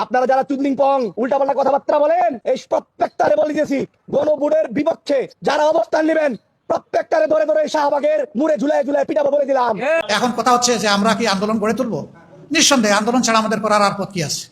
আপনারা যারা চুদলিং পং উল্টাপাল্টা কথাবার্তা বলেন, এই প্রত্যেকটারে বলে দিয়েছি, গণভোটের বিপক্ষে যারা অবস্থান নেবেন প্রত্যেকটারে ধরে ধরে শাহবাগের মুড়ে ঝুলাই ঝুলাই পিটাবো বলে দিলাম। এখন কথা হচ্ছে যে আমরা কি আন্দোলন গড়ে তুলবো? নিঃসন্দেহে আন্দোলন ছাড়া আমাদের করার আর পথ কি আছে?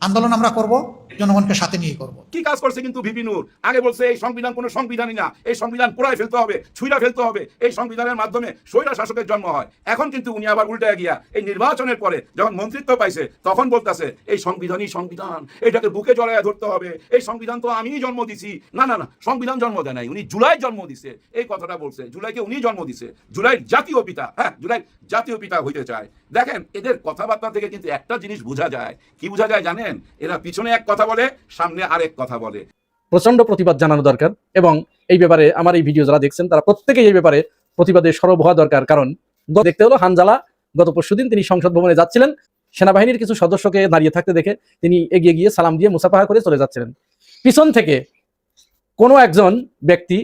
আন্দোলন আমরা করব, জনগণকে সাথে নিয়ে করব। কি কাজ করছে কিন্তু ভিপি নূর? আগে বলছে এই সংবিধান কোনো সংবিধানই না, এই সংবিধান পুরাই ফেলতে হবে, ছুঁড়া ফেলতে হবে, এই সংবিধানের মাধ্যমে স্বৈরা শাসকের জন্ম হয়। এখন কিন্তু উনি আবার উল্টে গিয়া এই নির্বাচনের পরে যখন মন্ত্রিত্ব পাইছে তখন বলতেছে এই সংবিধানই সংবিধান, এটাকে বুকে জড়াইয়া ধরতে হবে, এই সংবিধান তো আমিই জন্ম দিছি। না না না, সংবিধান জন্ম দেয় নাই, উনি জুলাই জন্ম দিছে, এই কথাটা বলছে। জুলাইকে উনি জন্ম দিছে, জুলাই জাতীয় পিতা। হ্যাঁ, জুলাই জাতীয় পিতা হইতে চায়। দেখেন এদের কথাবার্তা থেকে কিন্তু একটা জিনিস বোঝা যায়। কি বোঝা যায় জানেন? এরা পিছনে এক কথা বলে, সামনে আরেক কথা বলে। প্রচন্ড প্রতিবাদ জানানো দরকার এবং এই ব্যাপারে আমার এই ভিডিও যারা দেখছেন তারা প্রত্যেকেই এই ব্যাপারে প্রতিবাদে সরব হওয়া দরকার। কারণ দেখতে হলো হানজালা গত পরশুদিন তিনি সংসদ ভবনে যাচ্ছিলেন, সেনাবাহিনীর কিছু সদস্যকে দাঁড়িয়ে থাকতে দেখে তিনি এগিয়ে গিয়ে সালাম দিয়ে মুসাফাহা করে চলে যাচ্ছিলেন। পিছন থেকে কোনো একজন ব্যক্তি,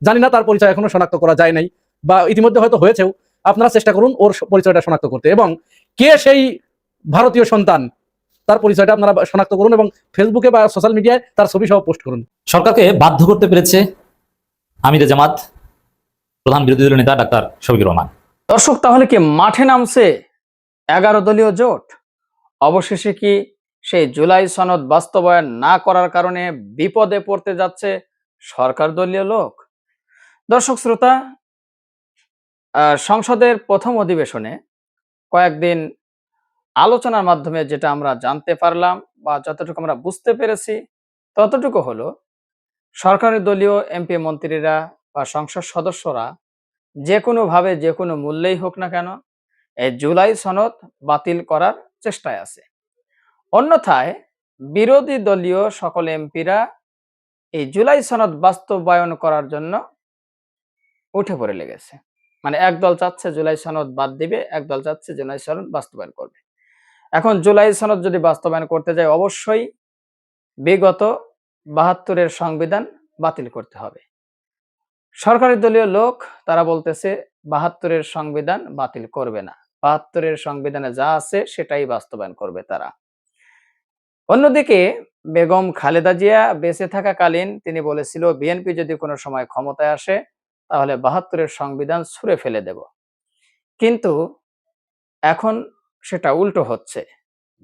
জানি না তার পরিচয় এখনো শনাক্ত করা যায় নাই বা ইতিমধ্যে হয়তো হয়েছেও, আপনারা চেষ্টা করুন ওর পরিচয়টা শনাক্ত করতে এবং কে সেই ভারতীয় সন্তান তার পরিচয়টা আপনারা শনাক্ত করুন এবং ফেসবুকে বা সোশ্যাল মিডিয়ায় তার ছবি সহ পোস্ট করুন। সরকারকে বাধ্য করতে পেরেছে আমিরে জামাত প্রধান বিরোধী দলীয় নেতা ডাক্তার শফিকুর রহমান। দর্শক, তাহলে কি মাঠে নামছে 11 দলীয় জোট? অবশেষে কি সেই জুলাই সনদ বাস্তবায়ন না করার কারণে বিপদে পড়তে যাচ্ছে সরকার দলীয় লোক? দর্শক শ্রোতা, সংসদের প্রথম অধিবেশনে কয়েকদিন আলোচনার মাধ্যমে যেটা আমরা জানতে পারলাম বা যতটুকু আমরা বুঝতে পেরেছি ততটুকু হলো, সরকারি দলীয় এমপি মন্ত্রীরা বা সংসদ সদস্যরা যে কোনোভাবে যে কোনো মূল্যেই হোক না কেন এই জুলাই সনদ বাতিল করার চেষ্টায় আছে। অন্যথায় বিরোধী দলীয় সকল এমপিরা এই জুলাই সনদ বাস্তবায়ন করার জন্য উঠে পড়ে লেগেছে। মানে একদল চাচ্ছে জুলাই সনদ বাদ দিবে, একদল চাচ্ছে জুলাই সনদ বাস্তবায়ন করবে। এখন জুলাই সনদ যদি বাস্তবায়ন করতে যায় অবশ্যই বিগত 72-এর সংবিধান বাতিল করতে হবে। সরকারি দলীয় লোক তারা বলতেছে 72-এর সংবিধান বাতিল করবে না, 72-এর সংবিধানে যা আছে সেটাই বাস্তবায়ন করবে তারা। অন্যদিকে বেগম খালেদা জিয়া বেঁচে থাকাকালীন তিনি বলেছিল বিএনপি যদি কোনো সময় ক্ষমতায় আসে তাহলে 72-এর সংবিধান ছুঁড়ে ফেলে দেব। কিন্তু এখন সেটা উল্টো হচ্ছে।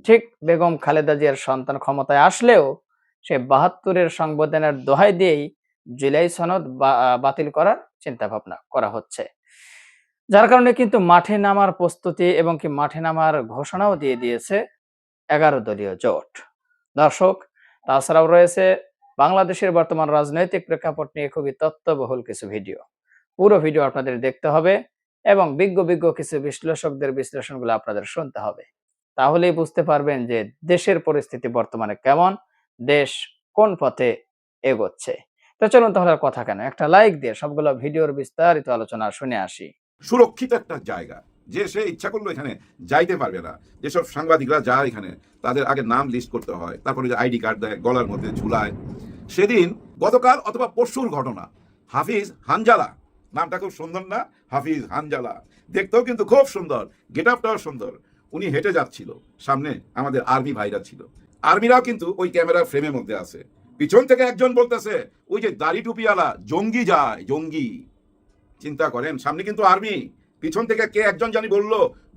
ঠিক বেগম খালেদা জিয়ার সন্তান ক্ষমতায় আসলেও সে 72-এর সংবিধানের দোহাই দিয়েই জুলাই সনদ বাতিল করার চিন্তা ভাবনা করা হচ্ছে, যার কারণে কিন্তু মাঠে নামার প্রস্তুতি এবং কি মাঠে নামার ঘোষণাও দিয়ে দিয়েছে 11 দলীয় জোট। দর্শক, তাছাড়াও রয়েছে বাংলাদেশের বর্তমান রাজনৈতিক প্রেক্ষাপট নিয়ে খুবই তথ্যবহুল কিছু ভিডিও। পুরো ভিডিও আপনাদের দেখতে হবে এবং বিজ্ঞ কিছু বিশ্লেষকদের বিশ্লেষণগুলো আপনাদের শুনতে হবে। তাহলেই বুঝতে পারবেন যে দেশের পরিস্থিতি বর্তমানে কেমন, দেশ কোন পথে এগোচ্ছে। তো চলুন তাহলে আর কথা কেন, একটা লাইক দিয়ে সবগুলো ভিডিওর বিস্তারিত আলোচনা শুনে আসি। সুরক্ষিত একটা জায়গা, যে সে ইচ্ছা করলো এখানে যাইতে পারবে না। যেসব সাংবাদিকরা যায় এখানে তাদের আগে নাম লিস্ট করতে হয়, তারপরে যে আইডি কার্ড দেয়, গলার মধ্যে ঝুলায়। সেদিন গতকাল অথবা পরশুর ঘটনা, হাফিজ হানজালা, নামটা খুব সুন্দর না? হাফিজ হানজালা দেখতেও কিন্তু খুব সুন্দর, গেট আপটাও সুন্দর। উনি হেঁটে যাচ্ছিল, সামনে আমাদের আর্মি ভাইরা ছিল, আর্মিরাও কিন্তু ওই ক্যামেরার ফ্রেমের মধ্যে আছে। পিছন থেকে একজন বলতেছে ওই যে দাড়ি টুপিওয়ালা জঙ্গি যায়, জঙ্গি। চিন্তা করেন, সামনে কিন্তু আর্মি, পিছন থেকে কে একজন জানি বলল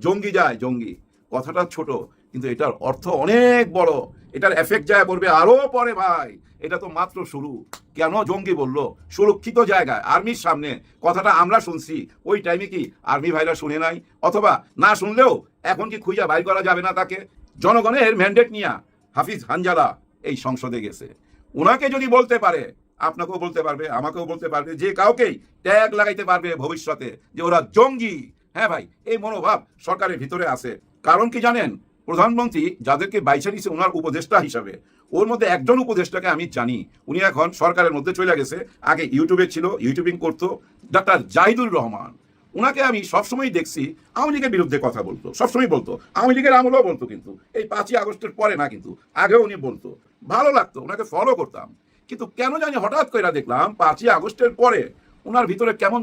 জঙ্গি যায়, জঙ্গি। কথাটা ছোট কিন্তু এটার অর্থ অনেক বড়, এটার এফেক্ট যায় পড়বে আরো পরে ভাই। এটা তো মাত্র শুরু। কেন জঙ্গি বলল? সুরক্ষিত জায়গায় আর্মির সামনে, কথাটা আমরা শুনছি, ওই টাইমে কি আর্মি ভাইরা শুনে নাই? অথবা না শুনলেও এখন কি খুঁজা বাইর করা যাবে না তাকে? জনগণের ম্যান্ডেট নিয়ে হাফিজ হানজালা এই সংসদে গেছে। ওনাকে যদি বলতে পারে, আপনাকেও বলতে পারবে, আমাকেও বলতে পারবে, যে কাউকেই ট্যাগ লাগাইতে পারবে ভবিষ্যতে যে ওরা জঙ্গি। হ্যাঁ ভাই, এই মনোভাব সরকারের ভিতরে আছে। কারণ কি জানেন? প্রধানমন্ত্রী যাদেরকে বাইছে নিছে ওনার উপদেষ্টা হিসাবে, ওর মধ্যে একজন উপদেষ্টাকে আমি জানি, উনি এখন সরকারের মধ্যে চলে গেছে। আগে ইউটিউবে ছিল, ইউটিউবিং করতো, ডাক্তার জাহিদুর রহমান। ওনাকে আমি সবসময় দেখছি আওয়ামী লীগের বিরুদ্ধে কথা বলতো, সবসময় বলতো, আওয়ামী লীগের আমলেও বলতো, কিন্তু এই 5ই আগস্টের পরে না, কিন্তু আগেও উনি বলতো, ভালো লাগতো, ওনাকে ফলো করতাম। কিন্তু কেন জানি হঠাৎ করে দেখলাম 5ই আগস্টের পরে উনার ভিতরে কেমন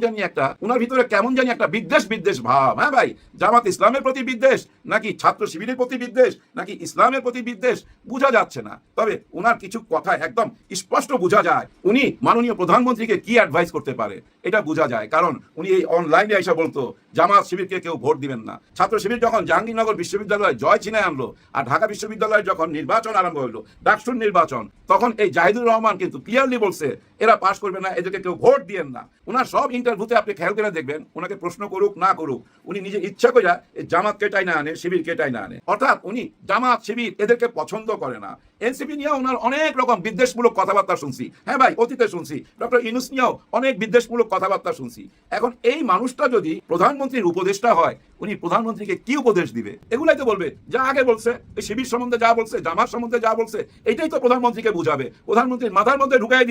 জানি একটা বিদ্বেষ ভাব। হ্যাঁ ভাই, জামাত ইসলামের প্রতি বিদ্বেষ, নাকি ছাত্র শিবিরের প্রতি বিদ্বেষ, নাকি ইসলামের প্রতি বিদ্বেষ বোঝা যাচ্ছে না। তবে উনার কিছু কথা একদম স্পষ্ট বোঝা যায়, উনি মাননীয় প্রধানমন্ত্রীকে কি অ্যাডভাইস করতে পারে এটা বোঝা যায়। কারণ উনি এই অনলাইনে এসে বলতো জামাত শিবিরকে কেউ ভোট দিবেন না। ছাত্র শিবির যখন জাহাঙ্গীরনগর বিশ্ববিদ্যালয় জয় ছিনায় আনলো, আর ঢাকা বিশ্ববিদ্যালয়ে যখন নির্বাচন আরম্ভ হলো, ডাকসুর নির্বাচন, তখন এই জাহিদুর রহমান কিন্তু ক্লিয়ারলি বলছে এরা পাস করবে না, এদেরকে কেউ ভোট দিয়েন না। ওনার সব ইন্টারভিউতে আপনি খেয়াল করে দেখবেন, ওনাকে প্রশ্ন করুক না করুক, উনি নিজে ইচ্ছা করে জামাত কেটাই না আনে, শিবির কেটাই না আনে। অর্থাৎ উনি জামাত শিবির এদেরকে পছন্দ করে না। এনসিপি নিয়েও ওনার অনেক রকম বিদ্বেষমূলক কথাবার্তা শুনছি। হ্যাঁ ভাই, অতীতে শুনছি। ডক্টর ইউনূস নিয়েও অনেক বিদ্বেষমূলক কথাবার্তা শুনছি। এখন এই মানুষটা যদি প্রধানমন্ত্রীর উপদেষ্টা হয়, উনি প্রধানমন্ত্রীকে কি উপদেশ দিবে? এগুলাই তো বলবে যা আগে বলছে, এই শিবির সম্বন্ধে যা বলছে, জামাত সম্বন্ধে যা বলছে, এটাই তো প্রধানমন্ত্রীকে বুঝাবে। প্রধানমন্ত্রীর মাথার মধ্যে ঢুকাই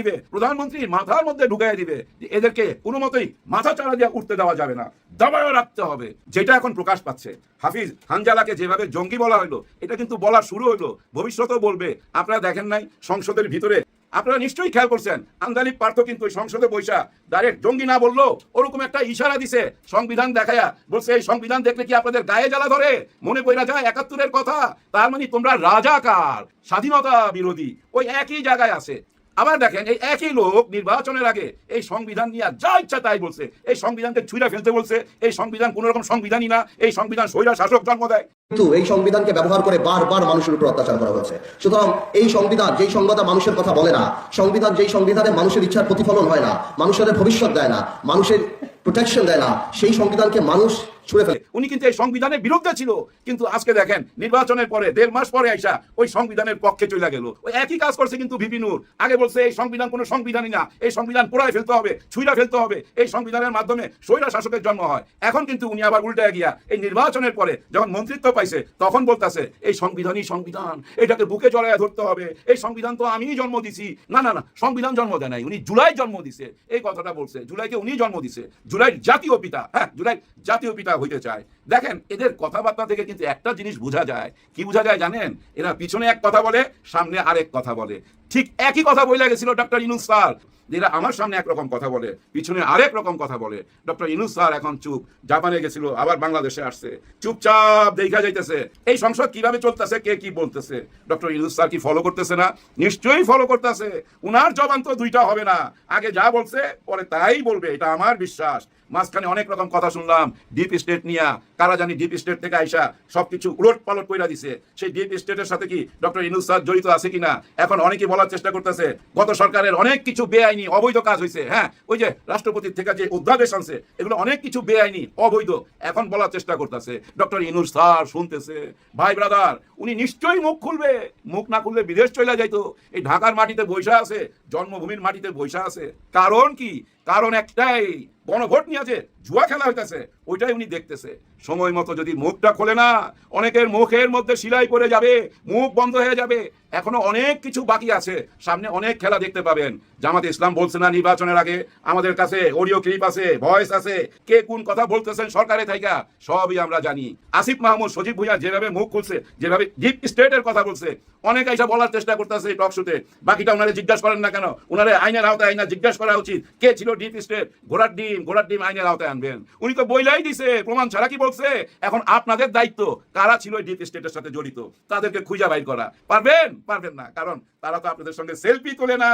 দিবে, যে এদেরকে কোনো মতেই মাথা চাড়া দিয়ে উঠতে দেওয়া যাবে না, দাবায়ও রাখতে হবে। যেটা এখন প্রকাশ পাচ্ছে, হাফিজ হানজালাকে যেভাবে জঙ্গি বলা হলো, এটা কিন্তু বলা শুরু হলো, ভবিষ্যতেও বলবে। আপনারা দেখেন নাই সংসদের ভিতরে, আপনারা নিশ্চয়ই খেয়াল করছেন, আন্দালিব পার্থ কিন্তু সংসদে বৈশা ডাইরেক্ট জঙ্গি না বললো, ওরকম একটা ইশারা দিছে সংবিধান দেখায়া, বলছে এই সংবিধান দেখলে কি আপনাদের গায়ে জ্বালা ধরে? মনে পড়া যায় ৭১-এর কথা। তার মানে তোমরা রাজাকার, স্বাধীনতা বিরোধী, ওই একই জায়গায় আছে। আবার দেখেন, এই একই লোক নির্বাচনের আগে এই সংবিধান নিয়ে যা ইচ্ছা তাই বলছে, এই সংবিধানকে ছুঁড়া ফেলতে বলছে, এই সংবিধান কোন রকম সংবিধানই না, এই সংবিধান স্বৈরা শাসক জন্ম দেয়। কিন্তু এই সংবিধানকে ব্যবহার করে বারবার মানুষের উপর অত্যাচার করা হয়েছে। সুতরাং এই সংবিধান যেই সংবিধান মানুষের কথা বলে না, সংবিধান যেই সংবিধানে মানুষের ইচ্ছার প্রতিফলন হয় না, মানুষের ভবিষ্যৎ দেয় না, মানুষের প্রোটেকশন দেয় না, সেই সংবিধানকে মানুষ ছুঁড়ে ফেলে। উনি কিন্তু এই সংবিধানের বিরুদ্ধে ছিল, কিন্তু আজকে দেখেন নির্বাচনের পরে ১.৫ মাস পরে আইসা ওই সংবিধানের পক্ষে চলে গেল। ওই একই কাজ করছে কিন্তু ভিপি নূর। আগে বলছে এই সংবিধান কোনো সংবিধানই না, এই সংবিধান পোড়ায় ফেলতে হবে, ছুঁড়া ফেলতে হবে, এই সংবিধানের মাধ্যমে স্বৈরা শাসকের জন্ম হয়। এখন কিন্তু উনি আবার উল্টায় গিয়া এই নির্বাচনের পরে যখন মন্ত্রিত্ব পাইছে, তখন বলতেছে এই সংবিধানই সংবিধান, এটাকে বুকে জড়ায় ধরতে হবে, এই সংবিধান তো আমিই জন্ম দিছি। না না না, সংবিধান জন্ম দেয় নাই, উনি জুলাই জন্ম দিছে। এই কথাটা বলছে, জুলাইকে উনি জন্ম দিছে, জুলাই জাতীয় পিতা। হ্যাঁ, জুলাই জাতীয় পিতা হইতে চায়। দেখেন এদের কথাবার্তা থেকে কিন্তু একটা জিনিস বোঝা যায়। কি বোঝা যায় জানেন? এরা পিছনে এক কথা বলে, সামনে আরেক কথা বলে। ঠিক একই কথা বলে গেছিল ডক্টর ইউনূস স্যার, যেটা আমার সামনে একরকম কথা বলে, পিছনে আরেক রকম কথা বলে। ডক্টর ইউনূস স্যার এখন চুপ, জাপানে গেছিল, আবার বাংলাদেশে আসছে, চুপচাপ দেখা যাইতেছে এই সংসদ কিভাবে চলতেছে, কে কি বলতেছে। ডক্টর ইউনূস স্যার কি ফলো করতেছে না? নিশ্চয়ই ফলো করতেছে। উনার জবান তো দুইটা হবে না, আগে যা বলছে পরে তাই বলবে, এটা আমার বিশ্বাস। মাঝখানে অনেক রকম কথা শুনলাম ডিপ স্টেট নিয়ে, কারা জানি ডিপ স্টেট থেকে আইসা সবকিছু উলট পালট কইরা দিছে। সেই ডিপ স্টেটের সাথে কি ডক্টর ইউনূস স্যার জড়িত আছে কিনা এখন অনেকেই বলার চেষ্টা করতেছে। গত সরকারের অনেক কিছু বেআইনি অবৈধ কাজ হয়েছে। হ্যাঁ, ওই যে রাষ্ট্রপতির থেকে যে অধ্যাদেশ আনছে, এগুলো অনেক কিছু বেআইনি অবৈধ, এখন বলার চেষ্টা করতেছে। ডক্টর ইউনূস স্যার শুনতেছে। ভাই ব্রাদার, উনি নিশ্চয়ই মুখ খুলবে, মুখ না খুললে বিদেশ চলে যাইতো। এই ঢাকার মাটিতে বৈশা আছে, জন্মভূমির মাটিতে বৈশা আছে। কারণ কি? কারণ একটাই, গণভোট নিয়ে আছে, জুয়া খেলা হইতেছে, ওইটাই উনি দেখতেছে। সময় মতো যদি মুখটা খোলে না, অনেকের মুখের মধ্যে সিলাই পড়ে যাবে, মুখ বন্ধ হয়ে যাবে। এখনো অনেক কিছু বাকি আছে, সামনে অনেক খেলা দেখতে পাবেন। জামাতে ইসলাম বলছে না নির্বাচনের আগে আমাদের কাছে অডিও ক্লিপ আছে, ভয়েস আছে, কে কোন কথা বলতেছেন সরকারে থাইকা সবই আমরা জানি। আসিফ মাহমুদ, সজীব ভুঁইয়া যেভাবে মুখ খুলছে, যেভাবে ডিপ স্টেটের কথা বলছে, অনেক আইসা বলার চেষ্টা করতেছে টক শোতে। বাকিটা ওনারে জিজ্ঞাসা করেন না কেন? ওনারে আইনের আওতায় আইনা জিজ্ঞাসা করা উচিত, কে ছিল ডিপ স্টেট। ঘোড়ার ডিম আইনের আওতায় আনবেন। উনি তো বইলাই দিছে, প্রমাণ ছাড়া কি বলছে? এখন আপনাদের দায়িত্ব কারা ছিল ডিপ স্টেটের সাথে জড়িত, তাদেরকে খুঁজে বাইর করা। পারবেন না, কারণ তারা তো আপনাদের সঙ্গে সেলফি তোলে না,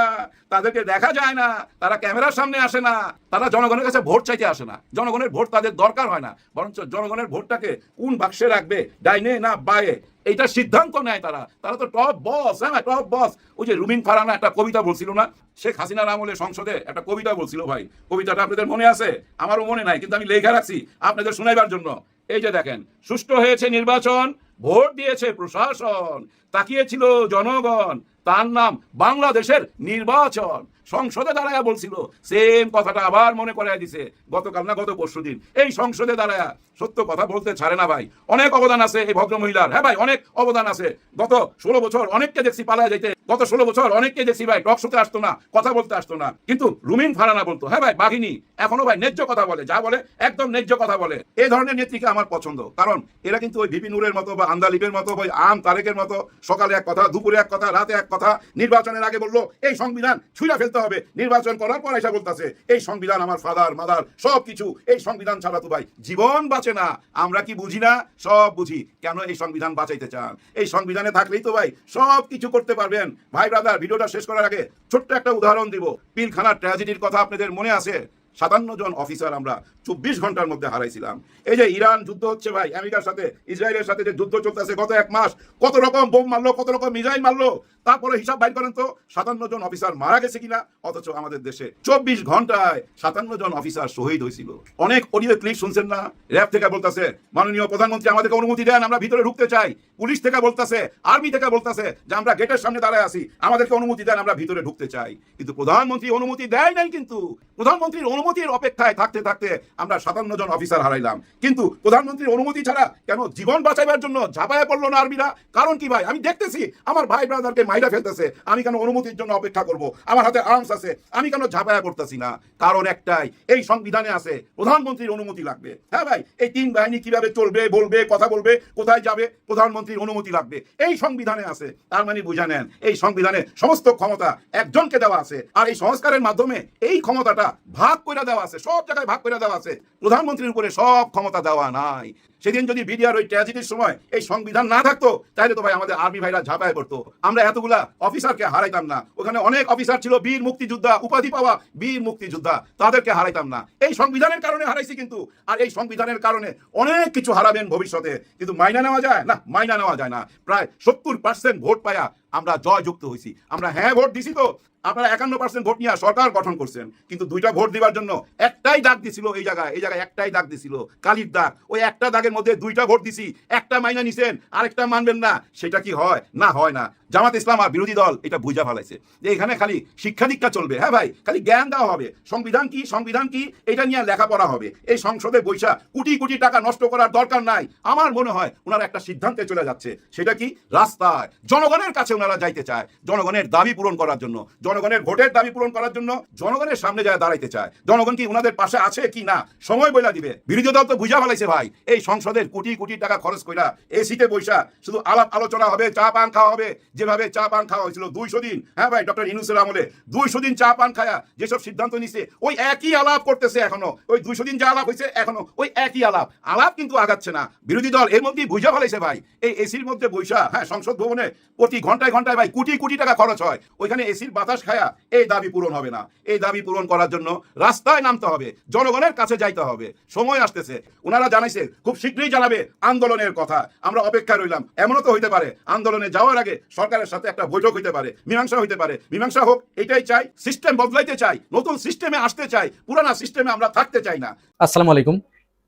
তাদেরকে দেখা যায় না, তারা ক্যামেরার সামনে আসে না, তারা জনগণের কাছে ভোট চাইতে আসে না। জনগণের ভোট তাদের দরকার হয় না, বরঞ্চ জনগণের ভোটটাকে কোন বাক্সে রাখবে, ডাইনে না বায়ে, এইটা সিদ্ধান্ত নেয় তারা। তারা তো টপ বস। হ্যাঁ, টপ বস। ওই যে রুমিন ফারহানা একটা কবিতা বলছিল না, শেখ হাসিনার আমলে সংসদে একটা কবিতা বলছিল। ভাই, কবিতাটা আপনাদের মনে আছে? আমারও মনে নাই, কিন্তু আমি লেখা রাখছি আপনাদের শোনাইবার জন্য। এই যে দেখেন, সুষ্ঠু হয়েছে নির্বাচন, ভোট দিয়েছে প্রশাসন, তাকিয়েছিল জনগণ, তার নাম বাংলাদেশের নির্বাচন। সংসদে দাঁড়ায়া বলছিল, সেম কথাটা আবার মনে করাই দিছে গতকাল না গত পরশুদিন। এই সংসদে দাঁড়ায়া সত্য কথা বলতে ছাড়ে না ভাই। অনেক অবদান আছে এই ভদ্র মহিলার। হ্যাঁ ভাই, অনেক অবদান আছে। গত 16 বছর অনেককে দেখছি পালায় যেতে, গত 16 বছর অনেককে দেখছি ভাই টক শোতে আসতো না, কথা বলতে আসতো না, কিন্তু রুমিন ফারহানা বলতো। হ্যাঁ ভাই, বাঘিনী এখনো ভাই ন্যায্য কথা বলে, যা বলে একদম ন্যায্য কথা বলে। এই ধরনের নেত্রীকে আমার পছন্দ, কারণ এরা কিন্তু ওই ভিপি নূরের মতো বা আন্দালিবের মতো, ওই আম তারেকের মতো সকালে এক কথা, দুপুরে এক কথা, রাতে এক কথা, নির্বাচনের আগে বললো এই সংবিধান ছুঁড়া ফেলতে করতে হবে, নির্বাচন করার পর এসে বলতেছে এই সংবিধান আমার ফাদার মাদার সবকিছু, এই সংবিধান ছাড়া তো ভাই জীবন বাঁচে না। আমরা কি বুঝি না? সব বুঝি। কেন এই সংবিধান বাঁচাইতে চান? এই সংবিধানে থাকলেই তো ভাই সব কিছু করতে পারবেন। ভাই ব্রাদার, ভিডিওটা শেষ করার আগে ছোট্ট একটা উদাহরণ দিব। পিলখানার ট্র্যাজেডির কথা আপনাদের মনে আছে? 57 জন অফিসার আমরা 24 ঘন্টার মধ্যে হারাইছিলাম। এই যে ইরান যুদ্ধ হচ্ছে ভাই, আমেরিকার সাথে ইসরায়েলের সাথে যে যুদ্ধ চলতেছে গত 1 মাস, কত রকম বোম মারলো, কত রকম মিসাইল মারলো, তারপরে হিসাব বাইর করেন তো 57 জন অফিসার মারা গেছে কিনা। অথচ আমাদের দেশে 24 ঘন্টায় 57 জন অফিসার শহীদ হয়েছিল। অনেক অডিও ক্লিপ শুনছেন না? র্যাব থেকে বলতেছে মাননীয় প্রধানমন্ত্রী আমাদেরকে অনুমতি দেন, আমরা ভিতরে ঢুকতে চাই। পুলিশ থেকে বলতেছে, আর্মি থেকে বলতেছে যে আমরা গেটের সামনে দাঁড়ায় আছি, আমাদেরকে অনুমতি দেন, আমরা ভিতরে ঢুকতে চাই। কিন্তু প্রধানমন্ত্রী অনুমতি দেয় নাই। কিন্তু প্রধানমন্ত্রীর অনুমতির অপেক্ষায় থাকতে থাকতে আমরা 57 জন অফিসার হারাইলাম। কিন্তু প্রধানমন্ত্রীর অনুমতি ছাড়া কেন জীবন বাঁচাইবার জন্য ঝাঁপায় পড়লো না আর্মিরা? কারণ কি ভাই? আমি দেখতেছি আমার ভাই ব্রাদারকে মাইরা ফেলতেছে, আমি কেন অনুমতির জন্য অপেক্ষা করব? আমার হাতে আর্মস আছে, আমি কেন ঝাঁপায় পড়তেছি না? কারণ একটাই, এই সংবিধানে আছে প্রধানমন্ত্রীর অনুমতি লাগবে। হ্যাঁ ভাই, এই 3 বাহিনী কিভাবে চলবে, বলবে, কথা বলবে, কোথায় যাবে, প্রধানমন্ত্রীর অনুমতি লাগবে। এই সংবিধানে আছে। তার মানে বুঝা নেন, এই সংবিধানে সমস্ত ক্ষমতা একজনকে দেওয়া আছে। আর এই সংস্কারের মাধ্যমে এই ক্ষমতাটা ভাগ করে দেওয়া আছে, সব জায়গায় ভাগ করে দেওয়া আছে। প্রধানমন্ত্রীর উপরে সব ক্ষমতা দেওয়া নাই। সেদিন যদি বিডিআর ওই ট্র্যাজেডির সময় এই সংবিধান না থাকতো, তাহলে তো ভাই আমাদের আর্মি ভাইরা ঝাঁপায় পড়তো, আমরা এতগুলা অফিসারকে হারাইতাম না। ওখানে অনেক অফিসার ছিল বীর মুক্তিযোদ্ধা, উপাধি পাওয়া বীর মুক্তিযোদ্ধা, তাদেরকে হারাইতাম না। এই সংবিধানের কারণে হারাইছি কিন্তু। আর এই সংবিধানের কারণে অনেক কিছু হারাবেন ভবিষ্যতে, কিন্তু মাইনা নেওয়া যায় না, মাইনা নেওয়া যায় না। প্রায় 70% ভোট পায়া আমরা জয়যুক্ত হয়েছি। আমরা হ্যাঁ ভোট দিছি তো, আপনারা 51% ভোট নিয়ে সরকার গঠন করছেন, কিন্তু 2টা ভোট দিবার জন্য একটাই দাগ দিছিল। এই জায়গায় একটাই দাগ দিছিল, কালির দাগ। ওই একটা দাগের মধ্যে 2টা ভোট দিছি, একটা মাইনা নিছেন, আরেকটা মানবেন না। সেটা কি হয়? না, হয় না। জামাত ইসলাম আর বিরোধী দল এটা বুঝা ফেলাইছে যে এখানে খালি শিক্ষা দীক্ষা চলবে। হ্যাঁ ভাই, খালি জ্ঞান দেওয়া হবে, সংবিধান কি সংবিধান কি এটা নিয়ে লেখাপড়া হবে। এই সংসদে বৈশা কোটি কোটি টাকা নষ্ট করার দরকার নাই। আমার মনে হয় ওনারা একটা সিদ্ধান্তে চলে যাচ্ছে। সেটা কি? রাস্তায় জনগণের কাছে ওনারা যাইতে চায়, জনগণের দাবি পূরণ করার জন্য, জনগণের ভোটের দাবি পূরণ করার জন্য জনগণের সামনে যায় দাঁড়াইতে চায়। জনগণ কি ওনাদের পাশে আছে কি না সময় বইলা দিবে। বিরোধী দল তো বুঝা ফেলাইছে ভাই, এই সংসদের কোটি কোটি টাকা খরচ কইরা এসিতে বৈশা শুধু আলাপ আলোচনা হবে, চা পান খাওয়া হবে। যেভাবে চা পান খাওয়া হয়েছিল 200 দিন, হ্যাঁ ভাই, ডক্টর ইউনূসের আমলে 200 দিন চা পান খায়া যেসব সিদ্ধান্ত নিছে, ওই একই আলাপ করতেছে এখনো। ওই 200 দিন যা আলাপ হয়েছে এখনো ওই একই আলাপ কিন্তু আগাচ্ছে না। বিরোধী দল এর মধ্যেই বুঝা ফেলাইছে ভাই, এই এসির মধ্যে বৈশা, হ্যাঁ, সংসদ ভবনে প্রতি ঘন্টায় ঘন্টায় ভাই কোটি কোটি টাকা খরচ হয়। ওইখানে এসির বাতাস খায়া এই দাবি পূরণ হবে না। এই দাবি পূরণ করার জন্য রাস্তায় নামতে হবে, জনগণের কাছে যাইতে হবে। সময় আসতেছে, ওনারা জানাইছে খুব শীঘ্রই জানাবে আন্দোলনের কথা। আমরা অপেক্ষা রইলাম। এমনও তো হইতে পারে আন্দোলনে যাওয়ার আগে সরকারের সাথে একটা বৈঠক হইতে পারে, মীমাংসা হইতে পারে। মীমাংসা হোক, এটাই চাই। সিস্টেম বদলাইতে চাই, নতুন সিস্টেমে আসতে চাই, পুরানা সিস্টেমে আমরা থাকতে চাই না। আসসালামু আলাইকুম,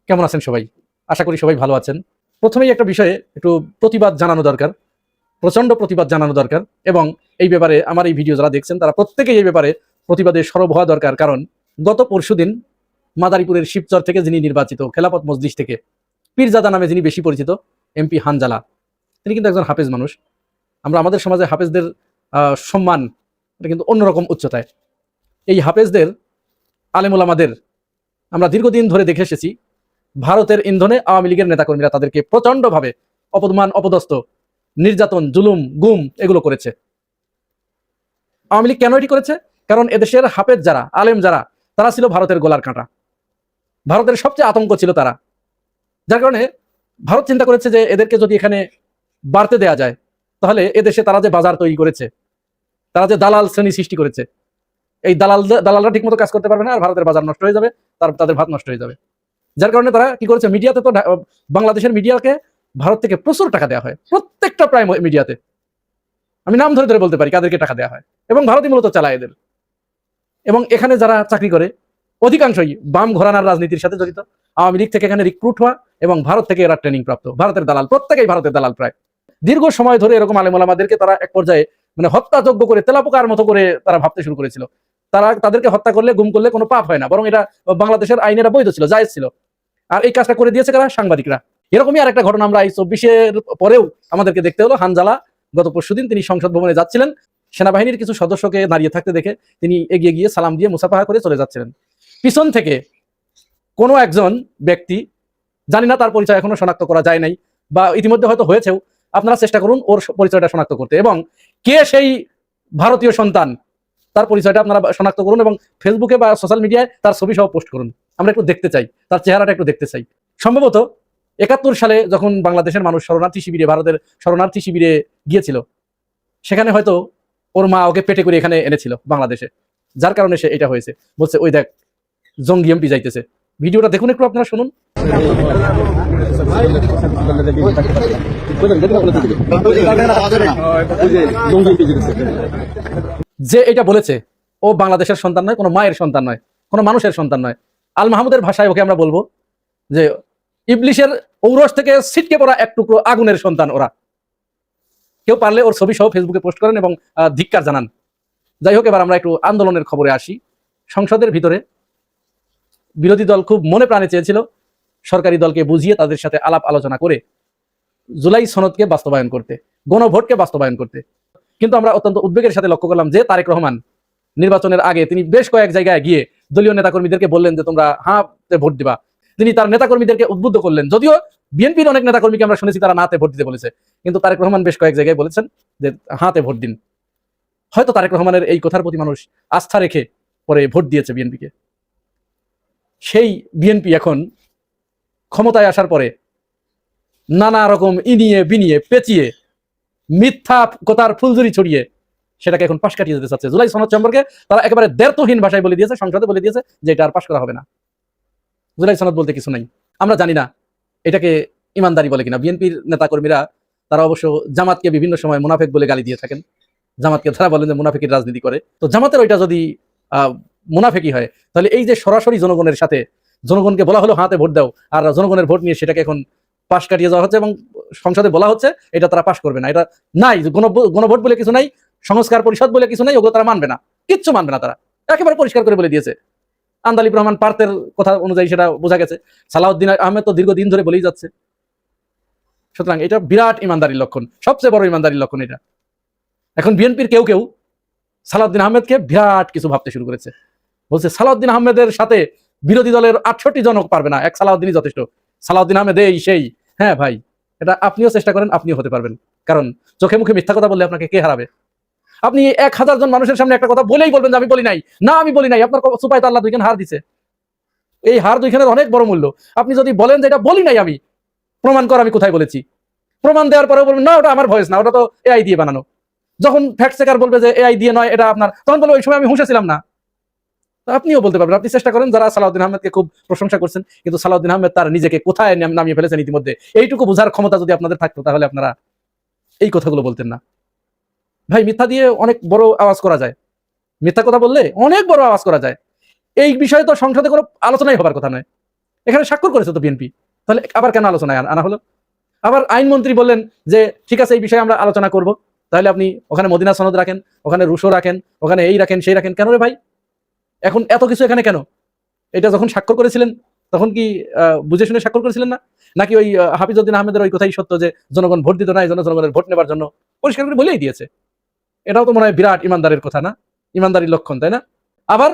কেমন আছেন সবাই? আশা করি সবাই ভালো আছেন। প্রথমেই একটা বিষয়ে একটু প্রতিবাদ জানানো দরকার, প্রচন্ড প্রতিবাদ জানানো দরকার। এবং এই ব্যাপারে আমার এই ভিডিও যারা দেখছেন তারা প্রত্যেকেই এই ব্যাপারে প্রতিবাদে সরব হওয়া দরকার। কারণ গত পরশুদিন মাদারীপুরের শিবচর থেকে যিনি নির্বাচিত, খেলাফত মজলিস থেকে পীরজাদা নামে যিনি বেশি পরিচিত, এমপি হানজালা, তিনি কিন্তু একজন হাফেজ মানুষ। আমরা আমাদের সমাজে হাফেজদের সম্মান এটা কিন্তু অন্যরকম উচ্চতায়। এই হাফেজদের, আলেমুলামাদের আমরা দীর্ঘদিন ধরে দেখে এসেছি ভারতের ইন্ধনে আওয়ামী লীগের নেতাকর্মীরা তাদেরকে প্রচন্ডভাবে অপমান, অপদস্থ, নির্যাতন, জুলুম, গুম এগুলো করেছে। আওয়ামী লীগ কেন এটি করেছে? কারণ এদেশের হাফেজ যারা, আলেম যারা, তারা ছিল ভারতের গোলার কাঁটা, ভারতের সবচেয়ে আতঙ্ক ছিল তারা। যার কারণে ভারত চিন্তা করেছে যে এদেরকে যদি এখানে বাড়তে দেয়া যায়, তাহলে এদেশে তারা যে বাজার তৈরি করেছে, তারা যে দালাল শ্রেণী সৃষ্টি করেছে, এই দালালরা ঠিক মতো কাজ করতে পারবে না, আর ভারতের বাজার নষ্ট হয়ে যাবে, তাদের ভাত নষ্ট হয়ে যাবে। যার কারণে তারা কি করেছে, মিডিয়াতে তো বাংলাদেশের মিডিয়াকে ভারত থেকে প্রচুর টাকা দেওয়া হয়, প্রত্যেকটা প্রায় মিডিয়াতে আমি নাম ধরে ধরে বলতে পারি কাদেরকে টাকা দেওয়া হয়, এবং ভারতই মূলত চালায় এদের। এবং এখানে যারা চাকরি করে অধিকাংশই বাম ঘরানার রাজনীতির সাথে জড়িত। আওয়ামী লীগ থেকে এখানে রিক্রুট হওয়া এবং ভারত থেকে এরা ট্রেনিং প্রাপ্ত, ভারতের দালাল, প্রত্যেকেই ভারতের দালাল। প্রায় দীর্ঘ সময় ধরে এরকম আলেম ওলামাদেরকে তারা এক পর্যায়ে মানে হত্যাযজ্ঞ করে, তেলাপোকার মতো করে তারা ভাবতে শুরু করেছিল। তাদেরকে হত্যা করলে, গুম করলে কোনো পাপ হয় না, বরং এটা বাংলাদেশের আইনেরা বৈধ ছিল, জায়েজ ছিল। আর এই কাজটা করে দিয়েছে কারা? সাংবাদিকরা। এরকমই আর একটা ঘটনা আমরা এই 24-এর পরেও আমাদেরকে দেখতে হলো। হানজালা গত পরশুদিন তিনি সংসদ ভবনে যাচ্ছিলেন, সেনাবাহিনীর কিছু সদস্যকে দাঁড়িয়ে থাকতে দেখে তিনি এগিয়ে গিয়ে সালাম দিয়ে মুসাফাহা করে চলে যাচ্ছিলেন। পিছন থেকে কোনো একজন ব্যক্তি, জানি না তার পরিচয় এখনো শনাক্ত করা যায় নাই, বা ইতিমধ্যে হয়তো হয়েছেও, আপনারা চেষ্টা করুন ওর পরিচয়টা শনাক্ত করতে, এবং কে সেই ভারতীয় সন্তান তার পরিচয়টা আপনারা শনাক্ত করুন এবং ফেসবুকে বা সোশ্যাল মিডিয়ায় তার ছবি সহ পোস্ট করুন। আমরা একটু দেখতে চাই, তার চেহারাটা একটু দেখতে চাই। সম্ভবত 71 সালে যখন বাংলাদেশের মানুষ শরণার্থী শিবিরে, ভারতের শরণার্থী শিবিরে গিয়েছিল, সেখানে হয়তো ওর মা ওকে পেটে করে এখানে এনেছিল বাংলাদেশে, যার কারণে সে এটা হয়েছে। বলছে ওই দেখ জঙ্গি এমপি যাইতেছে। ভিডিওটা দেখুন একটু, আপনারা শুনুন। যে এটা বলেছে ও বাংলাদেশের সন্তান নয়, কোনো মায়ের সন্তান নয়, কোনো মানুষের সন্তান নয়। আল মাহমুদের ভাষায় ওকে আমরা বলবো যে ইবলিশের ঔরস থেকে ছিটকে পড়া এক টুকরো আগুনের সন্তান ওরা। কেউ পারলে ওর ছবি সহ ফেসবুকে পোস্ট করেন এবং ধিক্কার জানান। যাই হোক, এবার আমরা একটু আন্দোলনের খবরে আসি। সংসদের ভিতরে বিরোধী দল খুব মনে প্রাণে চেয়েছিল সরকারি দলকে বুঝিয়ে তাদের সাথে আলাপ আলোচনা করে জুলাই সনদকে বাস্তবায়ন করতে, গণভোটকে বাস্তবায়ন করতে। কিন্তু আমরা অত্যন্ত উদ্বেগের সাথে লক্ষ্য করলাম যে তারেক রহমান নির্বাচনের আগে তিনি বেশ কয়েক জায়গায় গিয়ে দলীয় নেতাকর্মীদেরকে বললেন যে তোমরা হাতে ভোট দিবা। তিনি তার নেতাকর্মীদেরকে উদ্বুদ্ধ করলেন, যদিও বিএনপির অনেক নেতাকর্মীকে আমরা শুনেছি তারা নাতে ভোট দিতে বলেছে, কিন্তু তারেক রহমান বেশ কয়েক জায়গায় বলেছেন যে হাতে ভোট দিন। হয়তো তারেক রহমানের এই কথার প্রতি মানুষ আস্থা রেখে পরে ভোট দিয়েছে বিএনপিকে। সেই বিএনপি এখন ক্ষমতায় আসার পরে নানা রকম ইনিয়ে বিনিয়ে পেঁচিয়ে মিথ্যা কথার ফুলঝুরি ছড়িয়ে সেটাকে এখন পাশ কাটিয়ে যেতে চাচ্ছে। জুলাই সনদ সম্পর্কে তারা একেবারে দ্ব্যর্থহীন ভাষায় বলে দিয়েছে, সংসদে বলে দিয়েছে যে এটা আর পাশ করা হবে না। জুলাই সনদ বলতে কিছু নাই। আমরা জানি না এটাকে ইমানদারি বলে কিনা। বিএনপির নেতাকর্মীরা তারা অবশ্য জামাতকে বিভিন্ন সময় মুনাফেক বলে গালি দিয়ে থাকেন। জামাতকে তারা বলেন যে মুনাফেকের রাজনীতি করে। তো জামাতের ওইটা যদি মুনাফেকি হয়, তাহলে এই যে সরাসরি জনগণের সাথে জনগণকে বলা হলো হাতে ভোট দাও, আর জনগণের ভোট নিয়ে সেটাকে এখন পাশ কাটিয়ে যাওয়া হচ্ছে এবং সংসদে বলা হচ্ছে এটা তারা পাশ করবে না। এটা নাই, গণভোট বলে কিছু নাই, সংস্কার পরিষদ বলে কিছু নাই, ওগুলো তারা মানবে না, কিচ্ছু মানবে না। তারা একেবারে পরিষ্কার করে বলে দিয়েছে। আন্দালিব রহমান পার্তের কথা অনুযায়ী সেটা বোঝা গেছে। সালাউদ্দিন আহমেদ তো দীর্ঘদিন ধরে বলেই যাচ্ছে। সুতরাং এটা বিরাট ইমানদারির লক্ষণ, সবচেয়ে বড় ইমানদারির লক্ষণ এটা। এখন বিএনপির কেউ কেউ সালাউদ্দিন আহমেদকে বিরাট কিছু ভাবতে শুরু করেছে। বলছে সালাউদ্দিন আহমেদের সাথে বিরোধী দলের 68 জনক পারবে না, এক সালাউদ্দিনই যথেষ্ট। সালাউদ্দিন আহমেদ এই সেই। হ্যাঁ ভাই, এটা আপনিও চেষ্টা করেন, আপনিও হতে পারবেন। কারণ চোখে মুখে মিথ্যা কথা বললে আপনাকে কে হারাবে? আপনি 1000 জন মানুষের সামনে একটা কথা বলেই বলবেন যে আমি বলি নাই, না আমি বলি নাই। আপনার সুপায় তো আল্লাহ 2 খান হার দিছে। এই হার 2 খানের অনেক বড় মূল্য। আপনি যদি বলেন যে এটা বলি নাই, আমি প্রমাণ কর আমি কোথায় বলেছি, প্রমাণ দেওয়ার পরেও বলবেন না ওটা আমার ভয়েস না, ওটা তো এআই দিয়ে বানানো। যখন ফ্যাক্ট চেকার বলবে যে এআই দিয়ে নয় এটা আপনার, তখন বলবে ওই সময় আমি হুঁশে ছিলাম না। আপনিও বলতে পারবেন। আপনি চেষ্টা করেন। যারা সালাউদ্দিন আহমেদকে খুব প্রশংসা করছেন, কিন্তু সালাউদ্দিন আহমেদ তার নিজেকে কোথায় নামিয়ে ফেলেছেন ইতিমধ্যে, এইটুকু বোঝার ক্ষমতা যদি আপনাদের থাকতো তাহলে আপনারা এই কথাগুলো বলতেন না। ভাই, মিথ্যা দিয়ে অনেক বড় আওয়াজ করা যায়, মিথ্যা কথা বললে অনেক বড় আওয়াজ করা যায়। এই বিষয়ে তো সংসদে কোনো আলোচনাই হবার কথা নয়। এখানে স্বাক্ষর করেছে তো বিএনপি, তাহলে আবার কেন আলোচনায় আনা হলো? আবার আইনমন্ত্রী বললেন যে ঠিক আছে এই বিষয়ে আমরা আলোচনা করব, তাহলে আপনি ওখানে মদিনা সনদ রাখেন, ওখানে রুশো রাখেন, ওখানে এই রাখেন সেই রাখেন। কেন রে ভাই, এখন এত কিছু এখানে কেন? এটা যখন স্বাক্ষর করেছিলেন তখন কি বুঝে শুনে স্বাক্ষর করেছিলেন না? নাকি ওই হাফিজউদ্দিন আহমেদের ওই কথাই সত্য যে জনগণ ভোট দিত না, এই জন্য জনগণের ভোট নেবার জন্য পরিষ্কার করে বলেই দিয়েছে? এটাও তো মনে হয় বিরাট ইমানদারের কথা না, ইমানদারির লক্ষণ, তাই না? আবার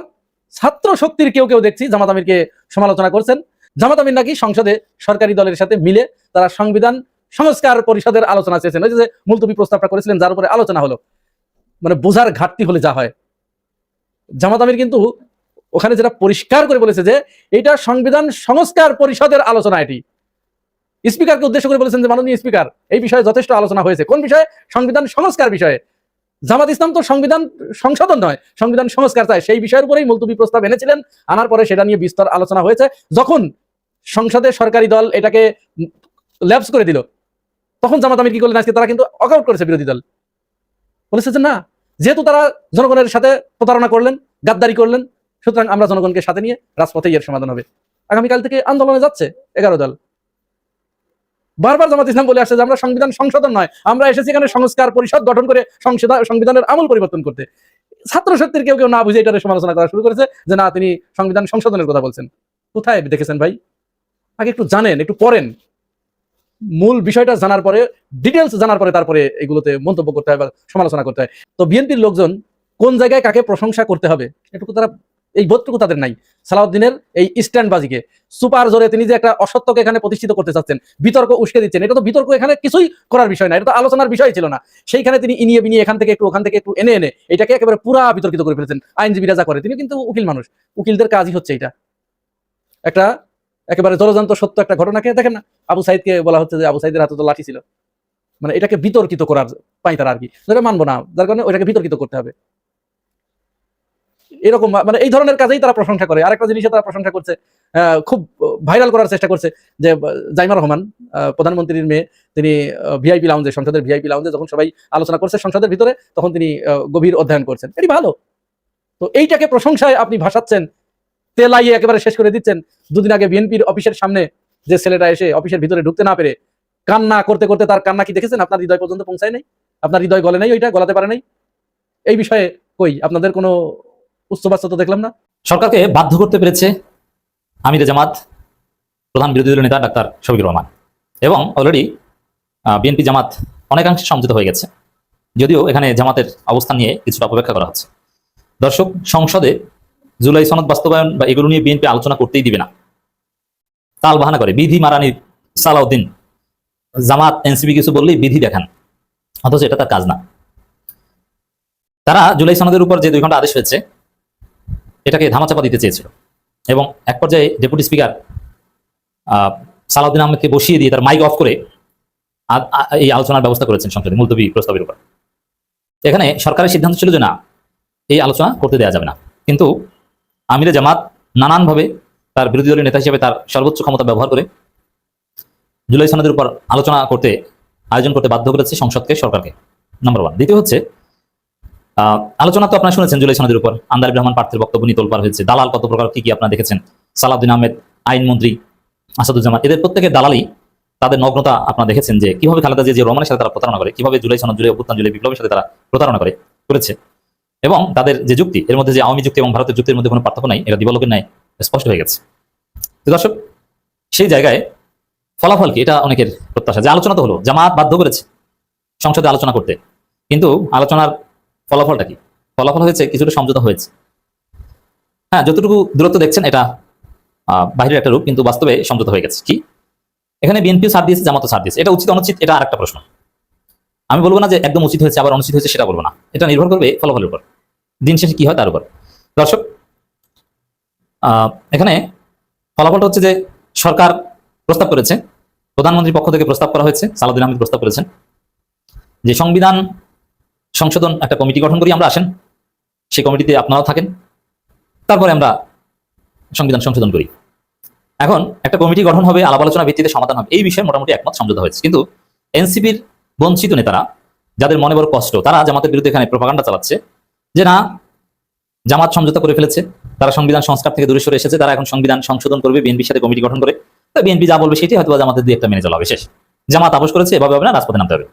ছাত্র শক্তির কেউ কেউ দেখছি জামাত আমিরকে সমালোচনা করছেন। জামাত আমির নাকি সংসদে সরকারি দলের সাথে মিলে তারা সংবিধান সংস্কার পরিষদের আলোচনা চেয়েছেন। ওই যে মুলতবি প্রস্তাবটা করেছিলেন যার উপরে আলোচনা হলো, মানে বোঝার ঘাটতি হলে যা হয়। জামাত আমির কিন্তু ওখানে যেটা পরিষ্কার করে বলেছে যে এটা সংবিধান সংস্কার পরিষদের আলোচনা। এটি স্পিকারকে উদ্দেশ্য করে বলেছেন যে মাননীয় স্পিকার এই বিষয়ে যথেষ্ট আলোচনা হয়েছে। কোন বিষয়ে? সংবিধান সংস্কার বিষয়ে। জামাত ইসলাম তো সংবিধান সংশোধন নয়, সংবিধান সংস্কার চায়। সেই বিষয়ের উপরেই মুলতবি প্রস্তাব এনেছিলেন, আনার পরে সেটা নিয়ে বিস্তর আলোচনা হয়েছে। যখন সংসদে সরকারি দল এটাকে ল্যাপস করে দিল, তখন জামাত আমির কি করলেন? আজকে তারা কিন্তু ওয়াকআউট করেছে, বিরোধী দল বলেছে যে না, যেহেতু তারা জনগণের সাথে প্রতারণা করলেন, গাদ্দারি করলেন, সুতরাং আমরা জনগণকে সাথে নিয়ে রাজপথে এর সমাধান হবে। আগামীকাল থেকে আন্দোলনে যাচ্ছে 11 দল। বারবার জামাত ইসলাম বলে আসছে যে আমরা সংবিধান সংশোধন নয়, আমরা এসেছি এখানে সংস্কার পরিষদ গঠন করে সংবিধানের আমল পরিবর্তন করতে। ছাত্র শক্তির কেউ কেউ না বুঝে এটার সমালোচনা করা শুরু করেছে যে না, তিনি সংবিধান সংশোধনের কথা বলছেন। কোথায় দেখেছেন ভাই? আগে একটু জানেন, একটু পড়েন, মূল বিষয়টা জানার পরে, ডিটেলস জানার পরে তারপরে এগুলোতে মন্তব্য করতে হয় বা সমালোচনা করতে হয়। তো বিএনপির লোকজন কোন জায়গায় কাকে প্রশংসা করতে হবে এটুকু তারা এই বোধটুকু তাদের নাই। সালাউদ্দিনের এই স্ট্যান্ডবাজিকে সুপার জোরে তিনি যে একটা অসত্যকে এখানে প্রতিষ্ঠিত করতে চাচ্ছেন, বিতর্ক উস্কে দিচ্ছেন, এটা তো বিতর্ক এখানে কিছুই করার বিষয় না, এটা তো আলোচনার বিষয় ছিল না। সেইখানে তিনি ইনিয়ে বিনিয়ে এখান থেকে একটু ওখান থেকে একটু এনে এনে এটাকে একেবারে পুরা বিতর্কিত করে ফেলেছেন। আইনজীবীরা যা করে, তিনি কিন্তু উকিল মানুষ, উকিলদের কাজই হচ্ছে এটা। একটা একেবারে জলজান্ত সত্য একটা ঘটনাকে দেখেন না, আবু সাইদকে বলা হচ্ছে যে আবু সাইদের হাতে তো লাঠি ছিল, মানে এটাকে বিতর্কিত করার পাই তারা আর কি, যেটা মানবো না, যার কারণে ওইটাকে বিতর্কিত করতে হবে। এরকম মানে এই ধরনের কাজেই তারা প্রশংসা করে। আরেকটা জিনিসে তারা প্রশংসা করছে, খুব ভাইরাল করার চেষ্টা করছে যে জাইমা রহমান প্রধানমন্ত্রীর মেয়ে, তিনি ভিআইপি লাউঞ্জে, সংসদের ভিআইপি লাউঞ্জে যখন সবাই আলোচনা করছে সংসদের ভিতরে, তখন তিনি গভীর অধ্যয়ন করছেন, এটি ভালো। তো এইটাকে প্রশংসায় আপনি ভাসাচ্ছেন, তেলাইয়ে একেবারে শেষ করে দিচ্ছেন। দুদিন আগে বিএনপির অফিসের সামনে যে ছেলেটা এসে অফিসের ভিতরে ঢুকতে না পেরে কান্না করতে করতে, তার কান্না কি দেখেছেন? আপনার হৃদয় পর্যন্ত পৌঁছায় নাই? আপনার হৃদয় গলে নাই? ওইটা গলাতে পারে নাই? এই বিষয়ে কই আপনাদের কোনো উচ্চবাচ্য তো দেখলাম না। সরকারকে বাধ্য করতে পেরেছে আমিরে জামাত প্রধান বিরোধী দলীয় নেতা ডাক্তার শফিকুর রহমান, এবং অলরেডি বিএনপি জামাত অনেকাংশে সমঝোতা হয়ে গেছে, যদিও এখানে জামাতের অবস্থান নিয়ে কিছুটা অপেক্ষা করা হচ্ছে। দর্শক, সংসদে জুলাই সনদ বাস্তবায়ন বা এগুলো নিয়ে বিএনপি আলোচনা করতেই দিবে না, তাল বাহানা করে বিধি মারানি সালাউদ্দিন। জামাত এনসিপি কিছু বললেই বিধি দেখান, অথচ এটা তার কাজ না। তারা জুলাই সনদের উপর যে 2 ঘন্টা আদেশ হয়েছে এটাকে ধামাচাপা দিতে চেয়েছিল, এবং এক পর্যায়ে ডেপুটি স্পিকার সালাউদ্দিন আহমেদকে বসিয়ে দিয়ে তার মাইক অফ করে এই আলোচনার ব্যবস্থা করেছেন সংসদে মুলতবি প্রস্তাবের উপর। এখানে সরকারের সিদ্ধান্ত ছিল যে না, এই আলোচনা করতে দেওয়া যাবে না, কিন্তু আমিরে জামাত নানানভাবে তার বিরোধী দলীয় নেতা হিসেবে তার সর্বোচ্চ ক্ষমতা ব্যবহার করে জুলাই সনদের উপর আলোচনা করতে আয়োজন করতে বাধ্য করেছে সংসদকে, সরকারকে। নাম্বার 1। দ্বিতীয় হচ্ছে আলোচনা তো আপনারা শুনেছেন জুলাই সনদের উপর আন্দার রহমান প্রার্থীর বক্তব্য নিয়ে তোলপাড় হয়েছে, দালাল কত প্রকার কি কি আপনারা দেখেছেন। সালাউদ্দিন আহমেদ, আইনমন্ত্রী আসাদুজ্জামান, এদের প্রত্যেকের দালালি, তাদের নগ্নতা আপনারা দেখেছেন যে কিভাবে খালেদা জিয়া রহমানের সাথে তারা প্রতারণা করে, কিভাবে জুলাই সনদ, জুলাই অভ্যুত্থান, জুলাই বিপ্লবের সাথে তারা প্রতারণা করেছে, এবং তাদের যে যুক্তি, এর মধ্যে যে আওয়ামী যুক্তি এবং ভারতের যুক্তির মধ্যে কোনো পার্থক্য নাই, এটা দিবালোকের ন্যায় স্পষ্ট হয়ে গেছে। তো দর্শক, সেই জায়গায় ফলাফল কি, এটা অনেকের প্রত্যাশা যে আলোচনা তো হলো, জামাত বাধ্য করেছে সংসদে আলোচনা করতে, কিন্তু আলোচনার ফলাফলটা কি? ফলাফল হয়েছে কিছুটা সমঝোতা হয়েছে। হ্যাঁ, যতটুকু দূরত্ব দেখছেন এটা বাইরের একটা রূপ, কিন্তু বাস্তবে সমঝোতা হয়ে গেছে। কি এখানে বিএনপিও ছাড় দিয়েছে, জামাতও ছাড় দিয়েছে। এটা উচিত অনুচিত, এটা আরেকটা প্রশ্ন। আমি বলবো না যে একদম উচিত হয়েছে আবার অনুচিত হয়েছে, সেটা বলবো না, এটা নির্ভর করবে ফলাফলের উপর, দিন শেষে কি হয় তার উপর। দর্শক, এখানে ফলাফলটা হচ্ছে যে সরকার প্রস্তাব করেছে, প্রধানমন্ত্রীর পক্ষ থেকে প্রস্তাব করা হয়েছে, সালাউদ্দিন আহমেদ প্রস্তাব করেছেন যে সংবিধান সংশোধন একটা কমিটি গঠন করি আমরা, আসেন সেই কমিটিতে আপনারাও থাকেন, তারপরে আমরা সংবিধান সংশোধন করি। এখন একটা কমিটি গঠন হবে, আলাপ আলোচনা ভিত্তিতে সমাধান হবে, এই বিষয়ে মোটামুটি একমত সমঝোতা হয়েছে। কিন্তু এনসিপির বঞ্চিত নেতারা, যাদের মনে বড় কষ্ট, তারা জামাতের বিরুদ্ধে এখানে প্রোপাগান্ডা চালাচ্ছে যে না, জামাত সমঝোতা করে ফেলেছে, তারা সংবিধান সংস্কার থেকে দূরে সরে এসেছে, তারা এখন সংবিধান সংশোধন করবে বিএনপির সাথে কমিটি গঠন করে, বিএনপি যা বলবে সেটি হয়তো জামাতের দিয়ে একটা মেনে চলা হবে, শেষ। জামাত আপোষ করেছে, এভাবে হবে না, রাজপথে নামতে হবে।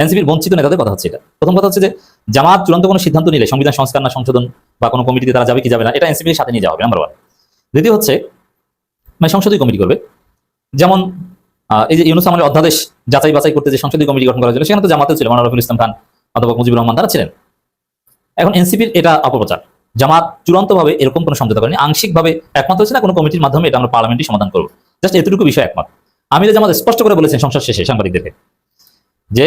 এনসিপির বঞ্চিত নেতাদের কথা হচ্ছে এটা। প্রথম কথা হচ্ছে যে জামাত চূড়ান্ত কোনো সিদ্ধান্ত নিলে সংবিধান সংস্কার না সংশোধন বা কোনো কমিটিতে তারা যাবে কি যাবে না, এটা এনসিপির সাথে নিয়ে যাওয়া হবে, নাম্বার 1। দ্বিতীয় হচ্ছে মানে সংসদীয় কমিটি করবে, যেমন এই যে ইউনূস আমলের অধ্যাদেশ যাচাই বাছাই করতে যে সংসদীয় কমিটি গঠন করা হয়েছিল, সেখানে তো জামাতেও ছিল, মাওলানা রফিকুল ইসলাম খান অথবা মুজিবুর রহমান, তারা ছিলেন। এখন এনসিপির এটা অপপ্রচার, জামাত চূড়ান্তভাবে এরকম কোনো সমঝোতা করেনি, আংশিকভাবে একমত হয়েছে না কোনো কমিটির মাধ্যমে এটা আমরা পার্লামেন্টে সমাধান করবো, জাস্ট এতটুকু বিষয় একমত। আমিরে জামাত স্পষ্ট করে বলেছেন সংসদ শেষে সাংবাদিকদেরকে যে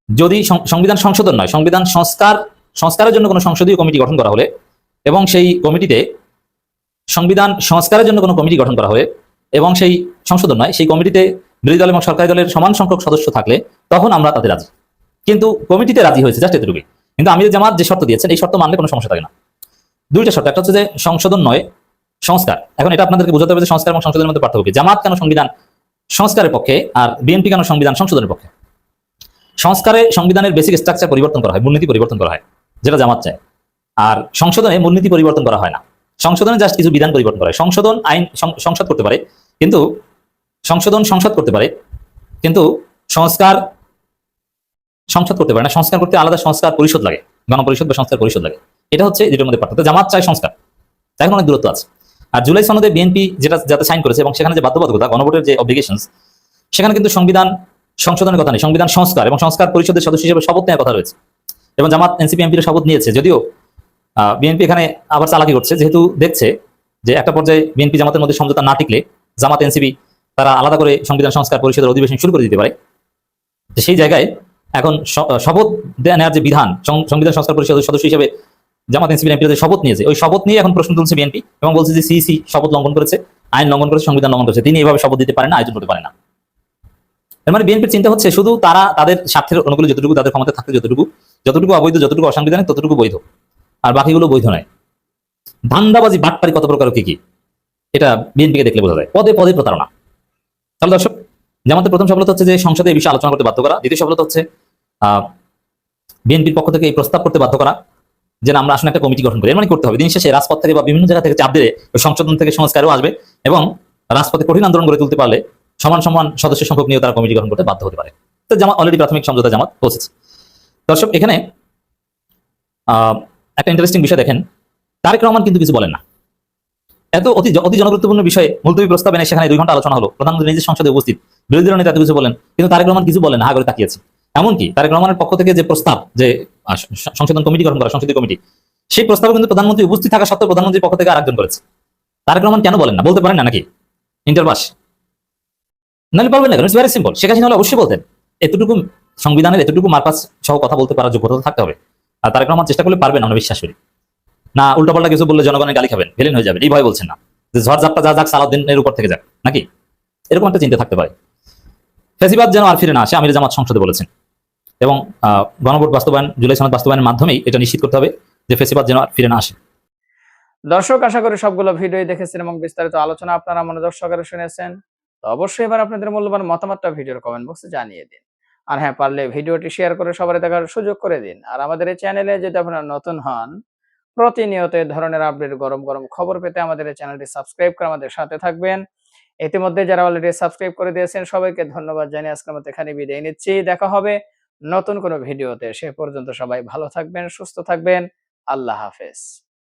যদি সংবিধান সংশোধন নয়, সংবিধান সংস্কারের জন্য কোনো সংসদীয় কমিটি গঠন করা হলে, এবং সেই কমিটিতে সংবিধান সংস্কারের জন্য কোনো কমিটি গঠন করা হলে, এবং সেই সংশোধন নয়, সেই কমিটিতে বিরোধী দল এবং সরকারি দলের সমান সংখ্যক সদস্য থাকলে তখন আমরা তাতে রাজি। কিন্তু কমিটিতে রাজি হয়েছে জাস্ট এতটুকুই। কিন্তু আমিরে জামাত যে শর্ত দিয়েছেন, এই শর্ত মানলে কোনো সমস্যা থাকে না। 2টা শর্ত, একটা হচ্ছে যে সংশোধন নয়, সংস্কার। এখন এটা আপনাদেরকে বোঝাতে হবে যে সংস্কার এবং সংশোধনের মধ্যে পার্থক্য কি। জামাত কেন সংবিধান সংস্কারের পক্ষে আর বিএনপি কেন সংবিধান সংশোধনের পক্ষে? সংস্কারে সংবিধানের বেসিক স্ট্রাকচার পরিবর্তন করা হয়, মূলনীতি পরিবর্তন করা হয়, যেটা জামাত চায়। আর সংশোধনে মূলনীতি পরিবর্তন করা হয় না, সংশোধনে জাস্ট কিছু বিধান পরিবর্তন করা হয়। সংশোধন আইন সংসদ করতে পারে, কিন্তু সংশোধন সংসদ করতে পারে, কিন্তু সংস্কার সংসদ করতে পারে না। সংস্কার করতে আলাদা সংস্কার পরিষদ লাগে, গণপরিষদ বা সংস্কার পরিষদ লাগে। এটা হচ্ছে যেটার মধ্যে পার্থক্য। জামাত চায় সংস্কার, এখন অনেক দূরত্ব আছে। আর জুলাই সনদে বিএনপি যাতে সাইন করেছে এবং সেখানে যে বাধ্যবাধকতা, গণভোটের যে অব্লিগেশনস, সেখানে কিন্তু সংবিধান সংশোধনের কথা নেই, সংবিধান সংস্কার এবং সংস্কার পরিষদের সদস্য হিসেবে শপথ নেওয়ার কথা রয়েছে। এবং জামাত এনসিপি এমপির শপথ নিয়েছে, যদিও বিএনপি এখানে আবার চালাকি করছে, যেহেতু দেখছে যে একটা পর্যায়ে বিএনপি জামাতের মধ্যে সমঝোতা না টিকলে জামাত এনসিপি তারা আলাদা করে সংবিধান সংস্কার পরিষদের অধিবেশন শুরু করে দিতে পারে। তো সেই জায়গায় এখন শপথ নেওয়ার যে বিধান, সংবিধান সংস্কার পরিষদের সদস্য হিসেবে জামাত এনসিপি এমপিরা যে শপথ নিয়েছে, ওই শপথ নিয়ে এখন প্রশ্ন তুলছে বিএনপি এবং বলছে যে সিইসি শপথ লঙ্ঘন করেছে, আইন লঙ্ঘন করেছে, সংবিধান লঙ্ঘন করেছে, তিনি এভাবে শপথ দিতে পারেন না, আয়োজন করতে পারে না। এর মানে বিএনপির চিন্তা হচ্ছে শুধু তারা তাদের স্বার্থের অনুকূলে যতটুকু তাদের ক্ষমতা থাকতে যতটুকু অবৈধ, যতটুকু অসাংবিধানিক, ততটুকু বৈধ, আর বাকিগুলো বৈধ নয়। ধান্দাবাজি, বাটপারি কত প্রকার কি এটা বিএনপিকে দেখলে বোঝা যায়, পদে পদে প্রতারণা। তাহলে দর্শক, জামাতের প্রথম সফলতা হচ্ছে যে সংসদে এই বিষয়ে আলোচনা করতে বাধ্য করা। দ্বিতীয় সফলতা হচ্ছে বিএনপির পক্ষ থেকে এই প্রস্তাব করতে বাধ্য করা যে আমরা আসলে একটা কমিটি গঠন করি। এর মানে করতে হবে দিন শেষে রাজপথ থেকে বা বিভিন্ন জায়গা থেকে চাপ দিয়ে সংশোধন থেকে সংস্কারও আসবে এবং রাজপথে কঠিন আন্দোলন গড়ে তুলতে পারলে সমান সমান সদস্য সংখ্যক নিয়ে তারা কমিটি গঠন করতে বাধ্য হতে পারে। তো জামাত অলরেডি প্রাথমিক সমঝোতা জামাত পৌঁছেছে। দর্শক, এখানে একটা ইন্টারেস্টিং বিষয় দেখেন, তারেক রহমান কিন্তু কিছু বলেন না। এত অতি জনগুরুত্বপূর্ণ বিষয়ে মুলতবি প্রস্তাব এনে সেখানে 2 ঘন্টা আলোচনা হলো, প্রধানমন্ত্রী নিজের সংসদে উপস্থিত, বিরোধী দলের নেতা এত কিছু বলেন, কিন্তু তারেক রহমান কিছু বলেন না, হা করে তাকিয়েছে। এমনকি তারেক রহমানের পক্ষ থেকে যে প্রস্তাব, যে সংশোধন কমিটি গঠন করা, সংসদীয় কমিটি, সেই প্রস্তাবে কিন্তু প্রধানমন্ত্রী উপস্থিত থাকা সত্ত্বেও প্রধানমন্ত্রীর পক্ষ থেকে আরেকজন করেছে। তারেক রহমান কেন বলেন না? বলতে পারেন না নাকি ইন্টারপাস? নাহলে বলবেন না কেন? It's very simple. Sheikh Hasina হলে অবশ্যই বলতেন। এতটুকু সংবিধানের এতটুকু মারপাস সহ কথা বলতে পারার যোগ্যতা থাকতে হবে। আর তারেক রহমান চেষ্টা করলে পারবেন, আমরা বিশ্বাস করি না। উল্টাপাল্টা কিছু বললে জনগণের গালি খাবেন, ভিলেন হয়ে যাবেন, এই ভয় বলছেন না যে ঝড়ঝাপটা যা যাক সালাউদ্দিনের উপর থেকে যাক নাকি, এরকম একটা চিন্তা থাকতে পারে। ফেসিবাদ যেন আর ফিরে না আসে, আমির জামাত সংসদে বলেছেন। এবং গণভোট বাস্তবায়ন, জুলাই সনদ বাস্তবায়নের মাধ্যমেই এটা নিশ্চিত করতে হবে যে ফেসিবাদ যেন আর ফিরে না আসে। দর্শক, আশা করি সবগুলো ভিডিও দেখেছেন এবং বিস্তারিত আলোচনা আপনারা মনোযোগ সহকারে শুনেছেন। তো অবশ্যই এবার আপনাদের মূল্যবান মতামতটা ভিডিওর কমেন্ট বক্সে জানিয়ে দিন। আর হ্যাঁ, পারলে ভিডিওটি শেয়ার করে সবার দেখার সুযোগ করে দিন। আর আমাদের এই চ্যানেলে যদি আপনারা নতুন হন, প্রতিনিয়ত এই ধরনের আপডেট, গরম গরম খবর পেতে আমাদের এই চ্যানেলটি সাবস্ক্রাইব করে আমাদের সাথে থাকবেন। ইতিমধ্যে যারা অলরেডি সাবস্ক্রাইব করে দিয়েছেন সবাইকে ধন্যবাদ জানিয়ে আজকের মতো এখানে বিদায় নিচ্ছি। দেখা হবে নতুন কোনো ভিডিওতে। সে পর্যন্ত সবাই ভালো থাকবেন, সুস্থ থাকবেন। আল্লাহ হাফেজ।